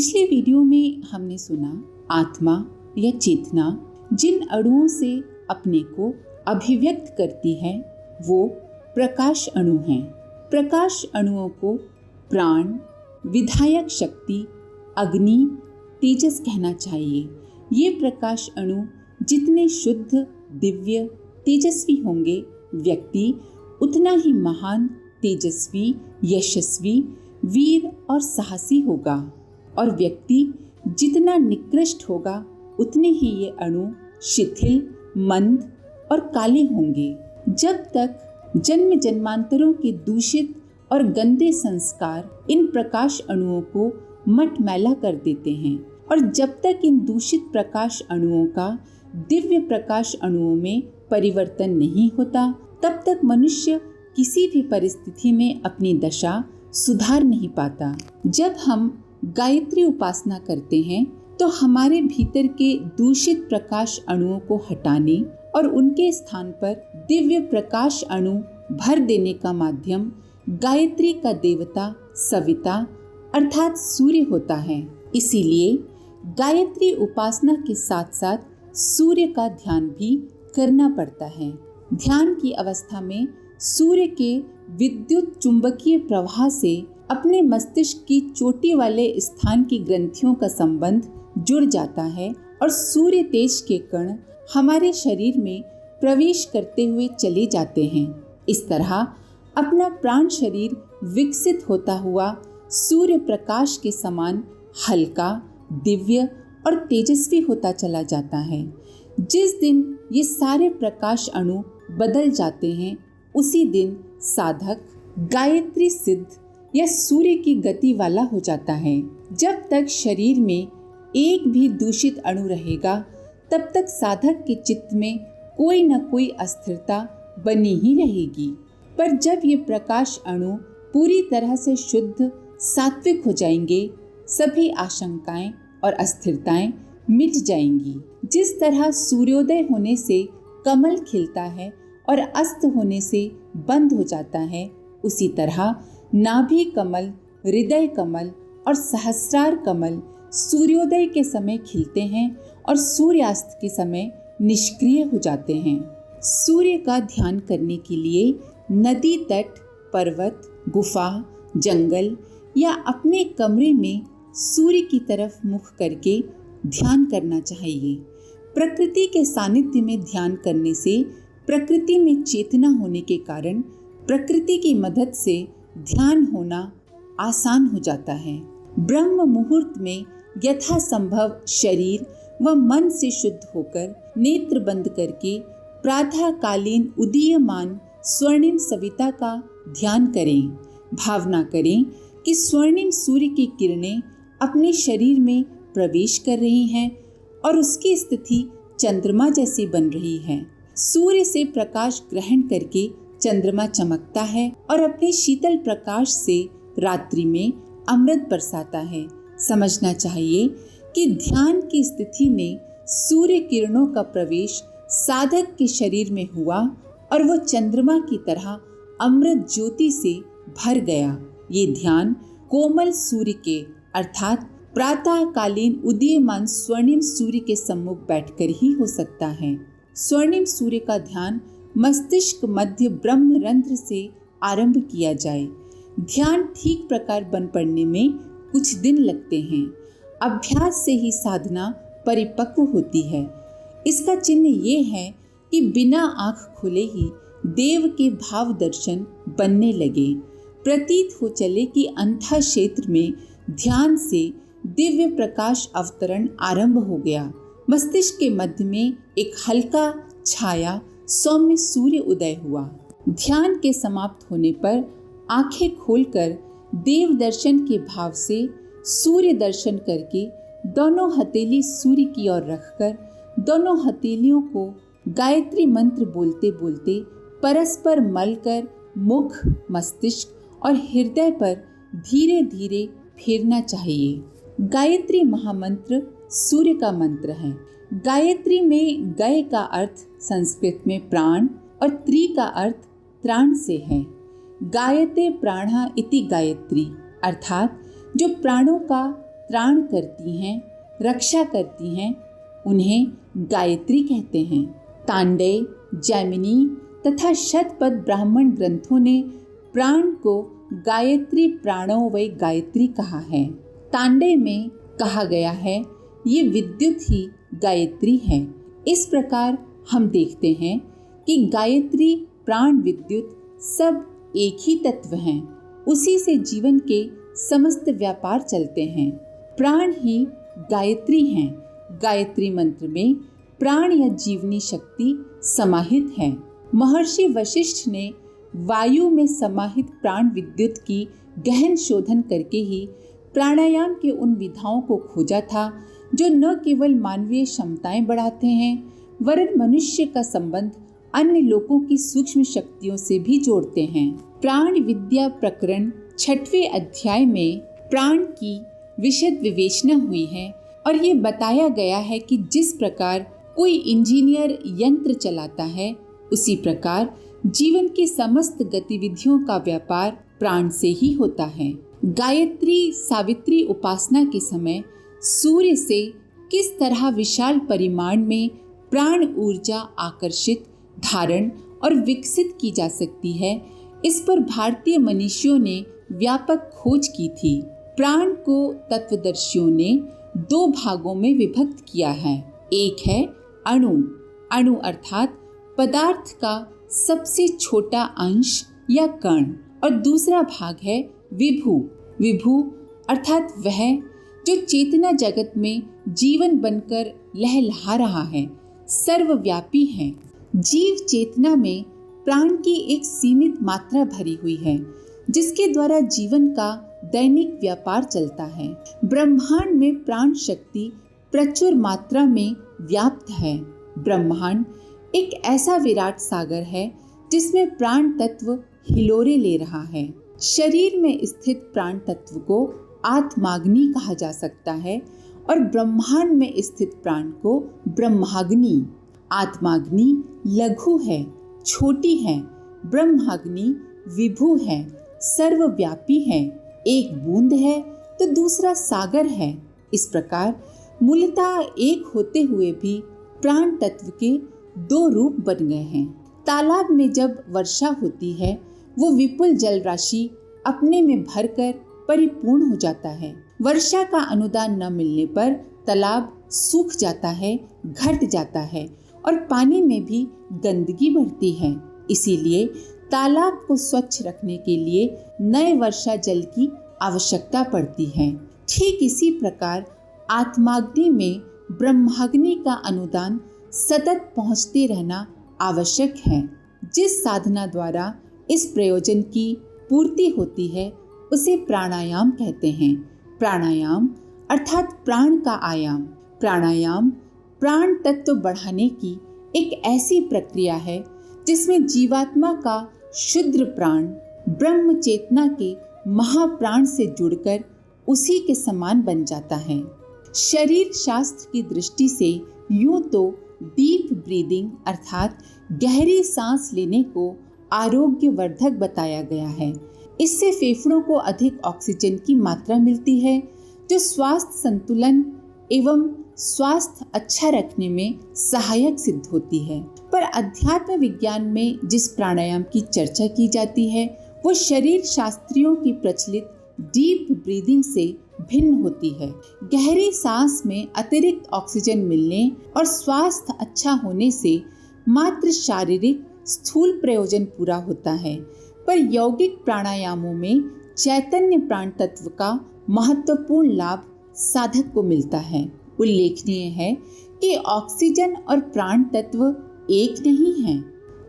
पिछले वीडियो में हमने सुना आत्मा या चेतना जिन अणुओं से अपने को अभिव्यक्त करती है वो प्रकाश अणु हैं। प्रकाश अणुओं को प्राण, विधायक शक्ति, अग्नि, तेजस कहना चाहिए। ये प्रकाश अणु जितने शुद्ध, दिव्य, तेजस्वी होंगे, व्यक्ति उतना ही महान, तेजस्वी, यशस्वी, वीर और साहसी होगा। और व्यक्ति जितना निकृष्ट होगा उतने ही ये अणु शिथिल, मंद और काले होंगे। जब तक जन्म जन्मांतरों के दूषित और गंदे संस्कार इन प्रकाश अणुओं को मटमैला कर देते हैं और जब तक इन दूषित प्रकाश अणुओं का दिव्य प्रकाश अणुओं में परिवर्तन नहीं होता, तब तक मनुष्य किसी भी परिस्थिति में अपनी दशा सुधार नहीं पाता। जब हम गायत्री उपासना करते हैं तो हमारे भीतर के दूषित प्रकाश अणुओं को हटाने और उनके स्थान पर दिव्य प्रकाश अणु भर देने का माध्यम गायत्री का देवता सविता अर्थात सूर्य होता है। इसीलिए गायत्री उपासना के साथ साथ सूर्य का ध्यान भी करना पड़ता है। ध्यान की अवस्था में सूर्य के विद्युत चुंबकीय प्रवाह से अपने मस्तिष्क की चोटी वाले स्थान की ग्रंथियों का संबंध जुड़ जाता है और सूर्य तेज के कण हमारे शरीर में प्रवेश करते हुए चले जाते हैं। इस तरह अपना प्राण शरीर विकसित होता हुआ सूर्य प्रकाश के समान हल्का, दिव्य और तेजस्वी होता चला जाता है। जिस दिन ये सारे प्रकाश अणु बदल जाते हैं उसी दिन साधक गायत्री सिद्ध या सूर्य की गति वाला हो जाता है। जब तक शरीर में एक भी दूषित अणु रहेगा तब तक साधक के चित्त में कोई न कोई अस्थिरता बनी ही रहेगी। पर जब ये प्रकाश अणु पूरी तरह से शुद्ध, सात्विक हो जाएंगे, सभी आशंकाएं और अस्थिरताएं मिट जाएंगी। जिस तरह सूर्योदय होने से कमल खिलता है और अस्त होने से बंद हो जाता है, उसी तरह नाभि कमल, हृदय कमल और सहस्रार कमल सूर्योदय के समय खिलते हैं और सूर्यास्त के समय निष्क्रिय हो जाते हैं। सूर्य का ध्यान करने के लिए नदी तट, पर्वत, गुफा, जंगल या अपने कमरे में सूर्य की तरफ मुख करके ध्यान करना चाहिए। प्रकृति के सानिध्य में ध्यान करने से प्रकृति में चेतना होने के कारण प्रकृति की मदद से ध्यान होना आसान हो जाता है। ब्रह्म मुहूर्त में यथासंभव शरीर व मन से शुद्ध होकर नेत्र बंद करके प्रातःकालीन उदीयमान स्वर्णिम सविता का ध्यान करें। भावना करें कि स्वर्णिम सूर्य की किरणें अपने शरीर में प्रवेश कर रही हैं और उसकी स्थिति चंद्रमा जैसी बन रही है। सूर्य से प्रकाश ग्रहण करके चंद्रमा चमकता है और अपने शीतल प्रकाश से रात्रि में अमृत बरसाता है। समझना चाहिए कि ध्यान की स्थिति में सूर्य किरणों का प्रवेश साधक के शरीर में हुआ और वो चंद्रमा की तरह अमृत ज्योति से भर गया। ये ध्यान कोमल सूर्य के अर्थात प्रातःकालीन उदीयमान स्वर्णिम सूर्य के सम्मुख बैठकर ही हो सकता है। स्वर्णिम सूर्य का ध्यान मस्तिष्क मध्य ब्रह्मरंध्र से आरंभ किया जाए। ध्यान ठीक प्रकार बन पड़ने में कुछ दिन लगते हैं। अभ्यास से ही साधना परिपक्व होती है। इसका चिन्ह ये है कि बिना आँख खुले ही देव के भाव दर्शन बनने लगे। प्रतीत हो चले कि अंतः क्षेत्र में ध्यान से दिव्य प्रकाश अवतरण आरंभ हो गया। मस्तिष्क के मध्य में एक हल्का छाया सौम्य सूर्य उदय हुआ। ध्यान के समाप्त होने पर आंखें खोलकर देव दर्शन के भाव से सूर्य दर्शन करके दोनों हथेली सूर्य की ओर रखकर दोनों हथेलियों को गायत्री मंत्र बोलते बोलते परस्पर मलकर मुख, मस्तिष्क और हृदय पर धीरे धीरे फेरना चाहिए। गायत्री महामंत्र सूर्य का मंत्र है। गायत्री में गय का अर्थ संस्कृत में प्राण और त्रि का अर्थ त्राण से है। गायते प्राणा इति गायत्री अर्थात जो प्राणों का त्राण करती हैं, रक्षा करती हैं, उन्हें गायत्री कहते हैं। तांडेय, जैमिनी तथा शतपथ ब्राह्मण ग्रंथों ने प्राण को गायत्री प्राणो वै गायत्री कहा है। तांडेय में कहा गया है ये विद्युत ही गायत्री है। इस प्रकार हम देखते हैं कि गायत्री, प्राण, विद्युत सब एक ही तत्व हैं। उसी से जीवन के समस्त व्यापार चलते हैं। प्राण ही गायत्री हैं। गायत्री मंत्र में प्राण या जीवनी शक्ति समाहित है। महर्षि वशिष्ठ ने वायु में समाहित प्राण विद्युत की गहन शोधन करके ही प्राणायाम के उन विधाओं को खोजा था जो न केवल मानवीय क्षमताएं बढ़ाते हैं वरन मनुष्य का संबंध अन्य लोगों की सूक्ष्म शक्तियों से भी जोड़ते हैं। प्राण विद्या प्रकरण 6वें अध्याय में प्राण की विशद विवेचना हुई है और ये बताया गया है कि जिस प्रकार कोई इंजीनियर यंत्र चलाता है उसी प्रकार जीवन की समस्त गतिविधियों का व्यापार प्राण से ही होता है। गायत्री सावित्री उपासना के समय सूर्य से किस तरह विशाल परिमाण में प्राण ऊर्जा आकर्षित, धारण और विकसित की जा सकती है, इस पर भारतीय मनीषियों ने व्यापक खोज की थी। प्राण को तत्वदर्शियों ने 2 भागों में विभक्त किया है। एक है अणु। अणु अर्थात पदार्थ का सबसे छोटा अंश या कण, और दूसरा भाग है विभु। विभु अर्थात वह जो चेतना जगत में जीवन बनकर लहलहा रहा है, सर्वव्यापी है। जीव चेतना में प्राण की एक सीमित मात्रा भरी हुई है जिसके द्वारा जीवन का दैनिक व्यापार चलता है। ब्रह्मांड में प्राण शक्ति प्रचुर मात्रा में व्याप्त है। ब्रह्मांड एक ऐसा विराट सागर है जिसमें प्राण तत्व हिलोरे ले रहा है। शरीर में स्थित प्राण तत्व को आत्माग्नि कहा जा सकता है और ब्रह्मांड में स्थित प्राण को ब्रह्माग्नि। आत्माग्नि लघु है, छोटी है। ब्रह्माग्नि विभु है, सर्वव्यापी है। एक बूंद है तो दूसरा सागर है। इस प्रकार मूलतः एक होते हुए भी प्राण तत्व के 2 रूप बन गए हैं। तालाब में जब वर्षा होती है वो विपुल जल राशि अपने में भरकर परिपूर्ण हो जाता है। वर्षा का अनुदान न मिलने पर तालाब सूख जाता है, घट जाता है और पानी में भी गंदगी बढ़ती है। इसीलिए तालाब को स्वच्छ रखने के लिए नए वर्षा जल की आवश्यकता पड़ती है। ठीक इसी प्रकार आत्माग्नि में ब्रह्माग्नि का अनुदान सतत पहुँचते रहना आवश्यक है। जिस साधना द्वारा इस प्रयोजन की पूर्ति होती है उसे प्राणायाम कहते हैं। प्राणायाम अर्थात प्राण का आयाम। प्राणायाम प्राण तत्व बढ़ाने की एक ऐसी प्रक्रिया है जिसमें जीवात्मा का शुद्र प्राण ब्रह्म चेतना के महाप्राण से जुड़कर उसी के समान बन जाता है। शरीर शास्त्र की दृष्टि से यूं तो डीप ब्रीदिंग अर्थात गहरी सांस लेने को आरोग्यवर्धक बताया गया है। इससे फेफड़ों को अधिक ऑक्सीजन की मात्रा मिलती है जो स्वास्थ्य संतुलन एवं स्वास्थ्य अच्छा रखने में सहायक सिद्ध होती है। पर अध्यात्म विज्ञान में जिस प्राणायाम की चर्चा की जाती है वो शरीर शास्त्रियों की प्रचलित डीप ब्रीदिंग से भिन्न होती है। गहरी सांस में अतिरिक्त ऑक्सीजन मिलने और स्वास्थ्य अच्छा होने से मात्र शारीरिक स्थूल प्रयोजन पूरा होता है, पर यौगिक प्राणायामों में चैतन्य प्राण तत्व का महत्वपूर्ण लाभ साधक को मिलता है। उल्लेखनीय है कि ऑक्सीजन और प्राण तत्व एक नहीं है।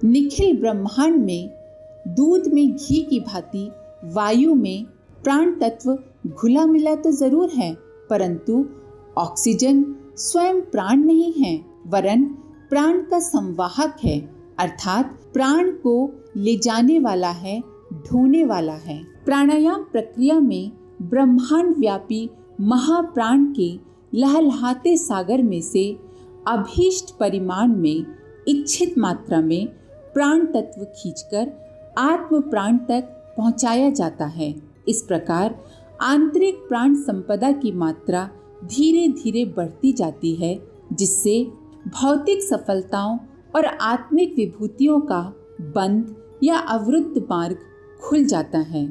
निखिल ब्रह्मांड में दूध में घी की भांति वायु में प्राण तत्व घुला मिला तो जरूर है, परंतु ऑक्सीजन स्वयं प्राण नहीं है वरन प्राण का संवाहक है, अर्थात प्राण को ले जाने वाला है, ढोने वाला है। प्राणायाम प्रक्रिया में ब्रह्मांड व्यापी महाप्राण के लहलहाते सागर में से अभीष्ट परिमाण में इच्छित मात्रा में प्राण तत्व खींचकर आत्म प्राण तक पहुंचाया जाता है। इस प्रकार आंतरिक प्राण संपदा की मात्रा धीरे धीरे बढ़ती जाती है, जिससे भौतिक सफलताओं और आत्मिक विभूतियों का बंद या अवरुद्ध मार्ग खुल जाता है।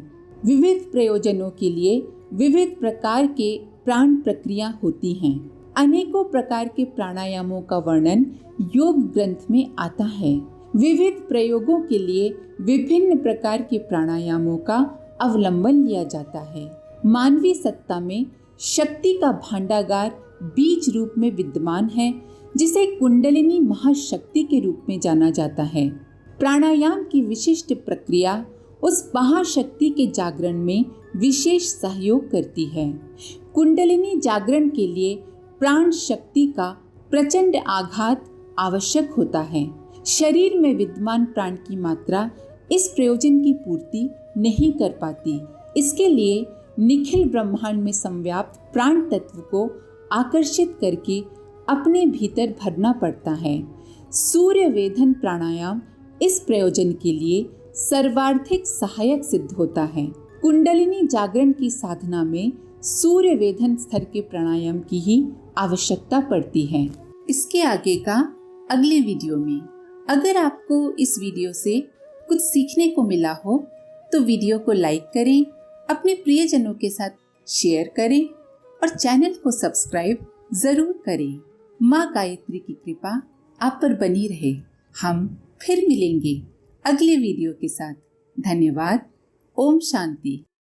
विविध प्रयोजनों के लिए विविध प्रकार के प्राण प्रक्रिया होती हैं। अनेकों प्रकार के प्राणायामों का वर्णन योग ग्रंथ में आता है। विविध प्रयोगों के लिए विभिन्न प्रकार के प्राणायामों का अवलंबन लिया जाता है। मानवीय सत्ता में शक्ति का भांडागार बीज रूप में विद्यमान है, जिसे कुंडलिनी महाशक्ति के रूप में जाना जाता है। प्राणायाम की विशिष्ट प्रक्रिया उस महाशक्ति के जागरण में विशेष सहयोग करती है। कुंडलिनी जागरण के लिए प्राण शक्ति का प्रचंड आघात आवश्यक होता है। शरीर में विद्यमान प्राण की मात्रा इस प्रयोजन की पूर्ति नहीं कर पाती। इसके लिए निखिल ब्रह्मांड में संव्याप्त प्राण तत्व को आकर्षित करके अपने भीतर भरना पड़ता है। सूर्य वेधन प्राणायाम इस प्रयोजन के लिए सर्वाधिक सहायक सिद्ध होता है। कुंडलिनी जागरण की साधना में सूर्य वेधन स्तर के प्राणायाम की ही आवश्यकता पड़ती है। इसके आगे का अगले वीडियो में। अगर आपको इस वीडियो से कुछ सीखने को मिला हो तो वीडियो को लाइक करें, अपने प्रियजनों के साथ शेयर करें और चैनल को सब्सक्राइब जरूर करें। माँ गायत्री की कृपा आप पर बनी रहे। हम फिर मिलेंगे अगले वीडियो के साथ। धन्यवाद। ओम शांति।